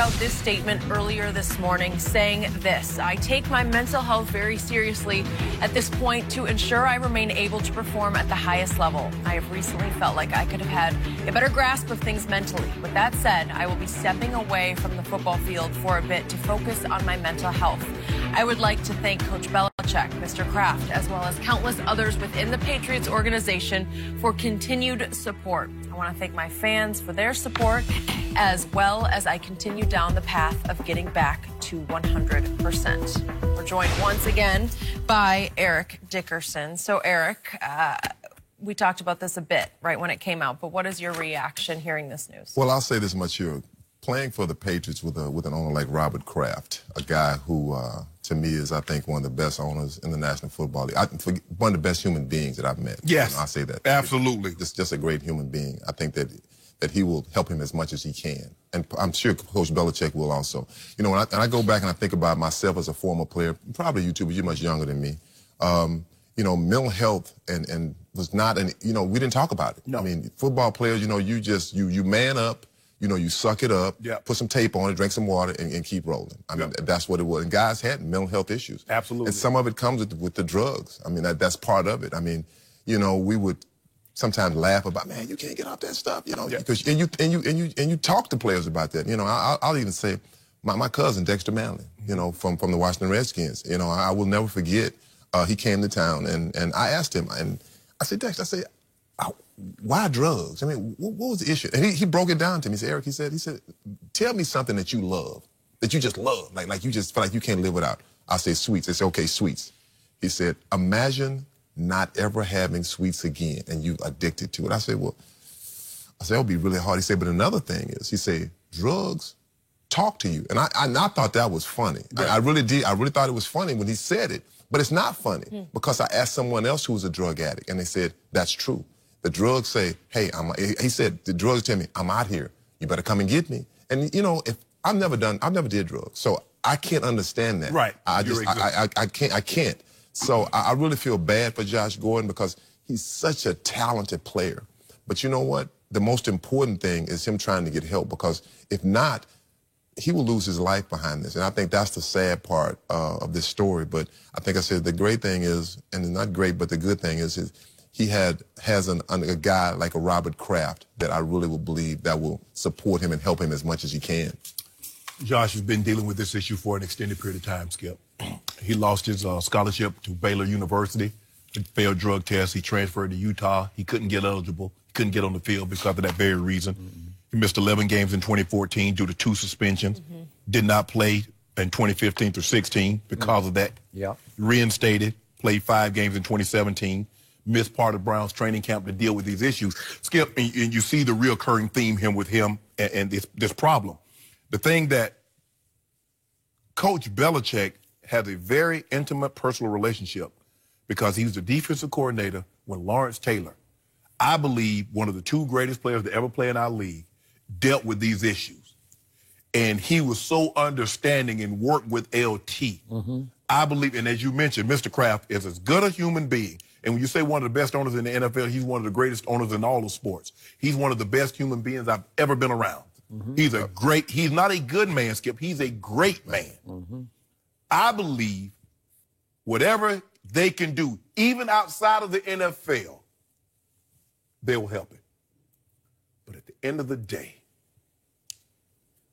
out this statement earlier this morning saying this: I take my mental health very seriously at this point to ensure I remain able to perform at the highest level. I have recently felt like I could have had a better grasp of things mentally. With that said, I will be stepping away from the football field for a bit to focus on my mental health. I would like to thank Coach Belichick, Mr. Kraft, as well as countless others within the Patriots organization for continued support. I want to thank my fans for their support, as well as I continue down the path of getting back to 100%. We're joined once again by Eric Dickerson. So, Eric, we talked about this a bit right when it came out, but what is your reaction hearing this news? Well, I'll say this much here. Playing for the Patriots with an owner like Robert Kraft, a guy who, to me, is, I think, one of the best owners in the National Football League. One of the best human beings that I've met. Yes, I say that. Absolutely. Just a great human being. I think that he will help him as much as he can. And I'm sure Coach Belichick will also. You know, when I go back and I think about myself as a former player, probably you too, but you're much younger than me. You know, mental health and was not, you know, we didn't talk about it. No. I mean, football players, you know, you man up. You know, you suck it up, put some tape on it, drink some water, and keep rolling. I mean, that's what it was. And guys had mental health issues. Absolutely. And some of it comes with the drugs. I mean, that's part of it. I mean, you know, we would sometimes laugh about, man, you can't get off that stuff, you know, because and you talk to players about that. You know, I'll even say my cousin Dexter Manley, you know, from the Washington Redskins. You know, I will never forget. He came to town and I asked him, and I said, Dexter, I said, why drugs? I mean, what was the issue? And he broke it down to me. He said, Eric, he said, tell me something that you love, that you just love, like you just feel like you can't live without. I say sweets. They say, okay, sweets. He said, imagine not ever having sweets again and you addicted to it. I said, that would be really hard. He said, but another thing is, he said, drugs talk to you. And I thought that was funny. Right. I really did. I really thought it was funny when he said it, but it's not funny because I asked someone else who was a drug addict and they said, that's true. The drugs say, hey, he said, the drugs tell me, I'm out here. You better come and get me. And, you know, I've never did drugs. So I can't understand that. Right. I can't. So I really feel bad for Josh Gordon because he's such a talented player. But you know what? The most important thing is him trying to get help because if not, he will lose his life behind this. And I think that's the sad part of this story. But I think I said the great thing is, and not great, but the good thing is he has a guy like a Robert Kraft that I really will believe that will support him and help him as much as he can. Josh has been dealing with this issue for an extended period of time, Skip. He lost his scholarship to Baylor University. He failed drug tests. He transferred to Utah. He couldn't get eligible. He couldn't get on the field because of that very reason. He missed 11 games in 2014 due to 2 suspensions. Did not play in 2015 through 16 because of that. Reinstated. Played 5 games in 2017. Missed part of Brown's training camp to deal with these issues. Skip, and you see the reoccurring theme with him and this problem. The thing that Coach Belichick has a very intimate personal relationship because he was the defensive coordinator when Lawrence Taylor, I believe one of the 2 greatest players to ever play in our league, dealt with these issues. And he was so understanding and worked with LT. I believe, and as you mentioned, Mr. Kraft is as good a human being. And when you say one of the best owners in the NFL, he's one of the greatest owners in all of sports. He's one of the best human beings I've ever been around. He's not a good man, Skip. He's a great man. I believe whatever they can do, even outside of the NFL, they will help it. But at the end of the day,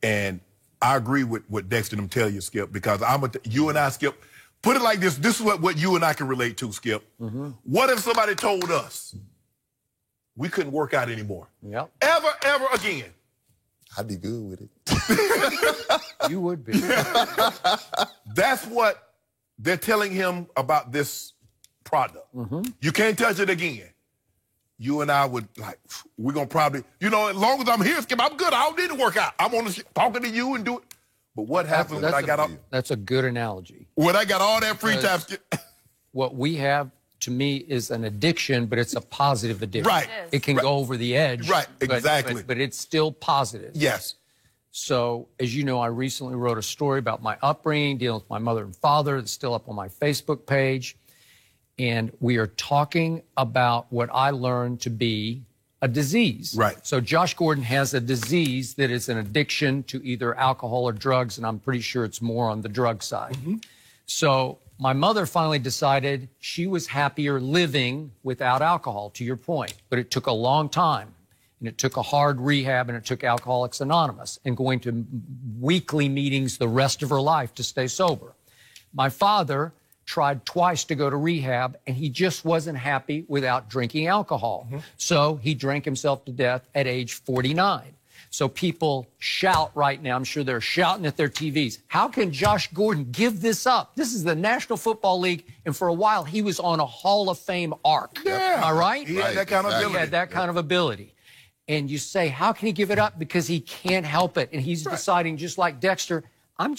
and I agree with what Dexter and them tell you, Skip, because you and I, Skip, put it like this. This is what you and I can relate to, Skip. What if somebody told us we couldn't work out anymore? Ever again? I'd be good with it. You would be. That's what they're telling him about this product. You can't touch it again. You and I would, we're going to probably, you know, as long as I'm here, Skip, I'm good. I don't need to work out. I'm on talking to you and do it. But what happens when I got all... That's a good analogy. When I got all that free time, Skip... What we have, to me, is an addiction, but it's a positive addiction. Right. It can go over the edge. Right, exactly. But it's still positive. Yes. So, as you know, I recently wrote a story about my upbringing, dealing with my mother and father. It's still up on my Facebook page. And we are talking about what I learned to be a disease. Right. So Josh Gordon has a disease that is an addiction to either alcohol or drugs, and I'm pretty sure it's more on the drug side. So my mother finally decided she was happier living without alcohol, to your point, but it took a long time. And it took a hard rehab, and it took Alcoholics Anonymous and going to weekly meetings the rest of her life to stay sober. My father tried twice to go to rehab, and he just wasn't happy without drinking alcohol. So he drank himself to death at age 49. So people shout right now, I'm sure they're shouting at their TVs, how can Josh Gordon give this up? This is the National Football League, and for a while he was on a Hall of Fame arc. Yeah. Am I right? He had that kind of ability. He had that kind of ability. And you say, how can he give it up? Because he can't help it. And he's deciding, just like Dexter, I'm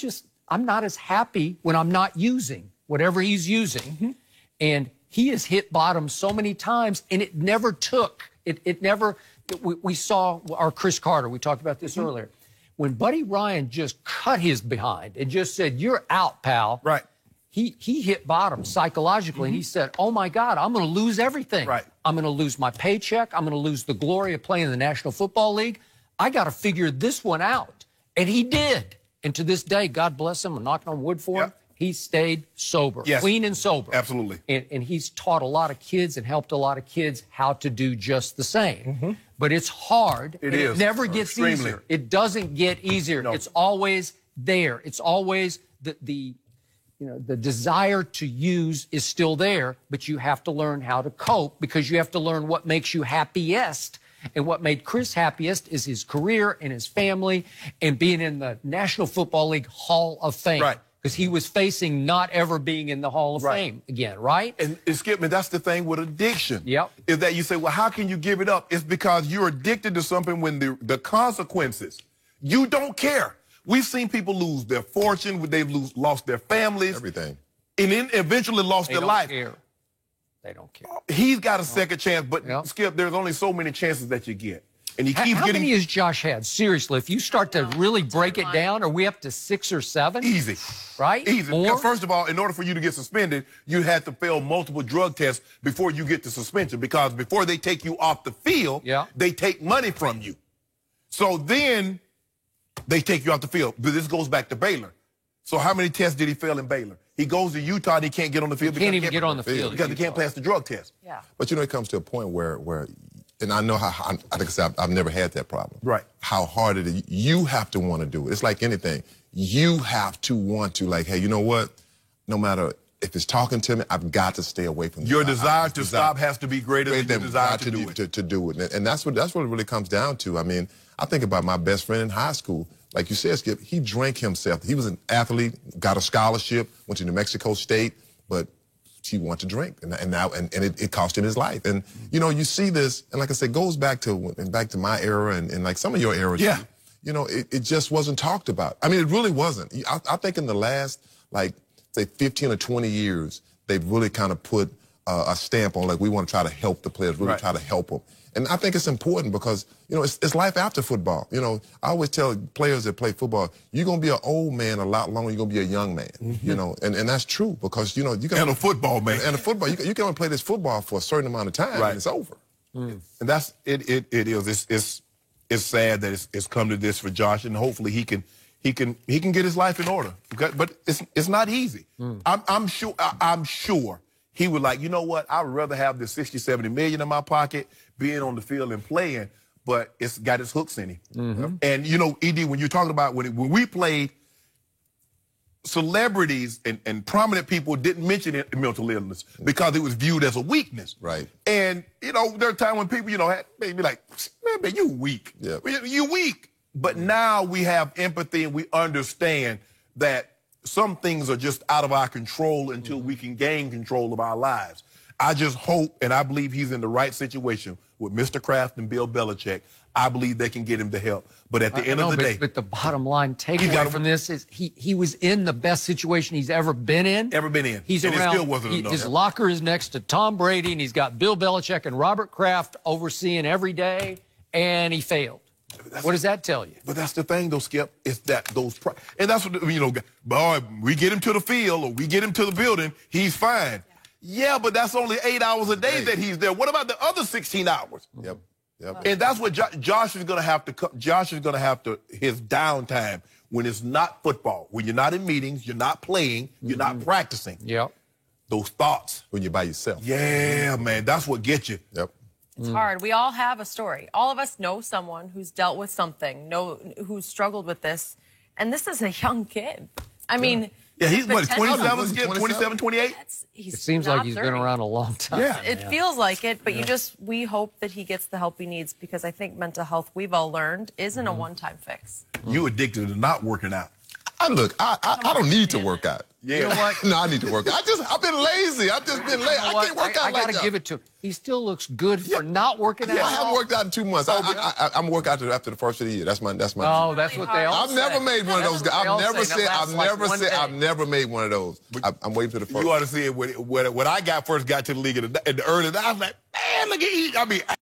not as happy when I'm not using whatever he's using. And he has hit bottom so many times, and it never took. We saw our Chris Carter. We talked about this earlier. When Buddy Ryan just cut his behind and just said, you're out, pal. Right. He hit bottom psychologically, and he said, oh, my God, I'm going to lose everything. Right. I'm going to lose my paycheck. I'm going to lose the glory of playing in the National Football League. I got to figure this one out. And he did. And to this day, God bless him, I'm knocking on wood for him, he stayed sober, clean and sober. Absolutely. And he's taught a lot of kids and helped a lot of kids how to do just the same. But it's hard. It never gets easier. It doesn't get easier. No. It's always there. It's always the desire to use is still there, but you have to learn how to cope, because you have to learn what makes you happiest. And what made Chris happiest is his career and his family and being in the National Football League Hall of Fame. Right. Because he was facing not ever being in the Hall of Fame again, right? And Skip, man, that's the thing with addiction. Yep. Is that you say, well, how can you give it up? It's because you're addicted to something when the consequences, you don't care. We've seen people lose their fortune, they've lost their families. Everything. And then eventually lost their life. They don't care. He's got a second chance, but Skip, there's only so many chances that you get. And he keeps How getting... many has Josh had? Seriously, if you start to really break it down, are we up to 6 or 7? Easy. Right? Easy. More? First of all, in order for you to get suspended, you had to fail multiple drug tests before you get to suspension, because before they take you off the field, they take money from you. So then they take you off the field. But this goes back to Baylor. So how many tests did he fail in Baylor? He goes to Utah and he can't get on the field. He can't even get on the field. Because he can't pass the drug test. Yeah. But it comes to a point where and I know how, I think I've never had that problem. Right. How hard it is. You have to want to do it. It's like anything. You have to want to, like, hey, you know what? No matter if it's talking to me, I've got to stay away from this. Your desire to stop has to be greater than your desire to do it. To do it. And that's what it really comes down to. I mean, I think about my best friend in high school. Like you said, Skip, he drank himself. He was an athlete, got a scholarship, went to New Mexico State, but he wanted to drink, and it cost him his life. And you see this, and like I said, goes back to my era and like some of your eras. Yeah. It just wasn't talked about. I mean, it really wasn't. I think in the last, like, say 15 or 20 years, they've really kind of put a stamp on, like, we want to try to help the players, really try to help them. And I think it's important because, it's life after football. I always tell players that play football, you're going to be an old man a lot longer, you're going to be a young man, and that's true because, you got... And a football man. And a football, you can only play this football for a certain amount of time and it's over. And that's, it is, it's sad that it's come to this for Josh, and hopefully he can get his life in order. But it's not easy. I'm sure he would like, you know what, I would rather have the 60, 70 million in my pocket, being on the field and playing, but it's got its hooks in him. And, ED, when you're talking about when we played, celebrities and prominent people didn't mention mental illness because it was viewed as a weakness. Right. And, there are times when people, had maybe like, man, you weak. Yeah. You weak. But now we have empathy and we understand that some things are just out of our control until we can gain control of our lives. I just hope, and I believe he's in the right situation with Mr. Kraft and Bill Belichick. I believe they can get him the help. But at the end of the day... But the bottom line takeaway from this is he was in the best situation he's ever been in. He's and around, it still wasn't enough. His locker is next to Tom Brady, and he's got Bill Belichick and Robert Kraft overseeing every day, and he failed. What does that tell you? But that's the thing, though, Skip, is that and that's what, boy, we get him to the field or we get him to the building, he's fine. Yeah, but that's only 8 hours a day that he's there. What about the other 16 hours? Yep. Yep. And that's what Josh is going to have to. Josh is going to have to his downtime when it's not football, when you're not in meetings, you're not playing, you're not practicing. Yep. Those thoughts. When you're by yourself. Yeah, man, that's what gets you. Yep. It's hard. We all have a story. All of us know someone who's dealt with something, who's struggled with this. And this is a young kid. I mean, yeah, he's what, 27? 27, 28? It seems like he's 30. been around a long time. Yeah. It feels like it, but we hope that he gets the help he needs, because I think mental health, we've all learned, isn't a one-time fix. You addicted to not working out. Look, I don't need to work out. Yeah. You know what? No, I need to work out. I've been lazy. I've just been lazy. I can't work out I like gotta that. give it to him. He still looks good for not working out. I haven't worked out in 2 months. I'm working out after the first of the year. That's my. Oh, that's what they all I've say. never made one of those. I've I've never made one of those. I'm waiting for the first. You ought to see it when I first got to the league in the early days. I was like, man, look at you. I mean.